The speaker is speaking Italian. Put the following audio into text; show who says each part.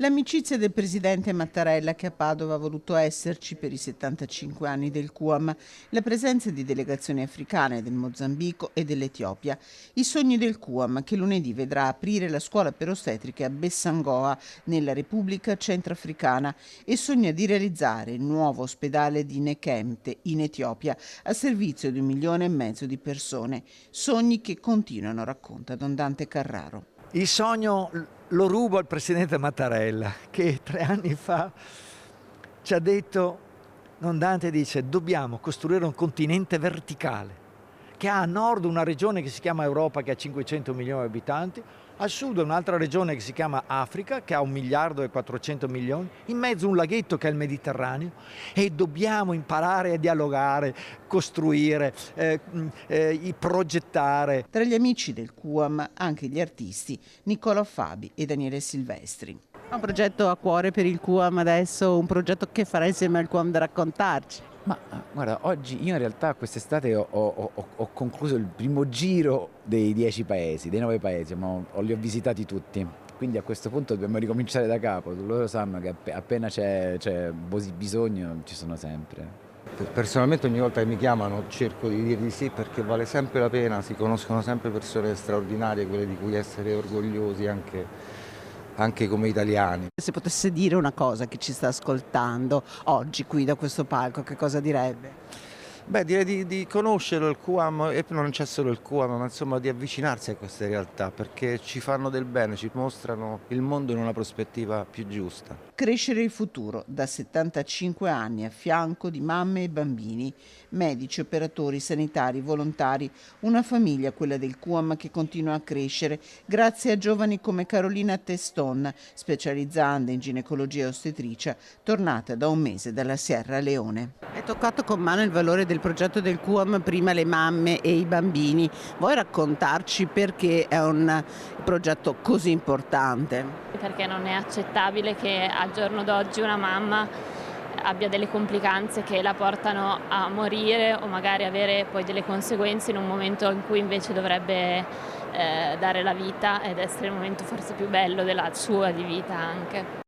Speaker 1: L'amicizia del presidente Mattarella, che a Padova ha voluto esserci per i 75 anni del QAM, la presenza di delegazioni africane del Mozambico e dell'Etiopia, i sogni del QAM che lunedì vedrà aprire la scuola per ostetriche a Bessangoa nella Repubblica Centrafricana e sogna di realizzare il nuovo ospedale di Nekemte in Etiopia a servizio di 1,5 milioni di persone, sogni che continuano, racconta Don Dante Carraro.
Speaker 2: Il sogno lo rubo al presidente Mattarella, che 3 anni fa ci ha detto, Don Dante dice, dobbiamo costruire un continente verticale, che ha a nord una regione che si chiama Europa, che ha 500 milioni di abitanti, al sud un'altra regione che si chiama Africa, che ha 1,4 miliardi, in mezzo un laghetto che è il Mediterraneo, e dobbiamo imparare a dialogare, costruire, progettare.
Speaker 1: Tra gli amici del QAM anche gli artisti Nicola Fabi e Daniele Silvestri. Un progetto a cuore per il QAM adesso, un progetto che farà insieme al QAM da raccontarci.
Speaker 3: Ma guarda, oggi io in realtà quest'estate ho concluso il primo giro dei 10 paesi, dei 9 paesi, ma li ho visitati tutti. Quindi a questo punto dobbiamo ricominciare da capo. Loro sanno che appena c'è bisogno ci sono sempre.
Speaker 4: Personalmente ogni volta che mi chiamano cerco di dir di sì perché vale sempre la pena, si conoscono sempre persone straordinarie, quelle di cui essere orgogliosi anche come italiani.
Speaker 1: Se potesse dire una cosa che ci sta ascoltando oggi qui da questo palco, che cosa direbbe?
Speaker 4: Beh, direi di conoscerlo il QAM, e non c'è solo il QAM, ma insomma di avvicinarsi a queste realtà perché ci fanno del bene, ci mostrano il mondo in una prospettiva più giusta.
Speaker 1: Crescere il futuro, da 75 anni a fianco di mamme e bambini, medici, operatori sanitari, volontari, una famiglia, quella del QAM, che continua a crescere grazie a giovani come Carolina Teston, specializzanda in ginecologia e ostetricia, tornata da un mese dalla Sierra Leone. Hai toccato con mano il valore del progetto del QAM, prima le mamme e i bambini. Vuoi raccontarci perché è un progetto così importante?
Speaker 5: Perché non è accettabile che al giorno d'oggi una mamma abbia delle complicanze che la portano a morire o magari avere poi delle conseguenze in un momento in cui invece dovrebbe dare la vita ed essere il momento forse più bello della sua di vita anche.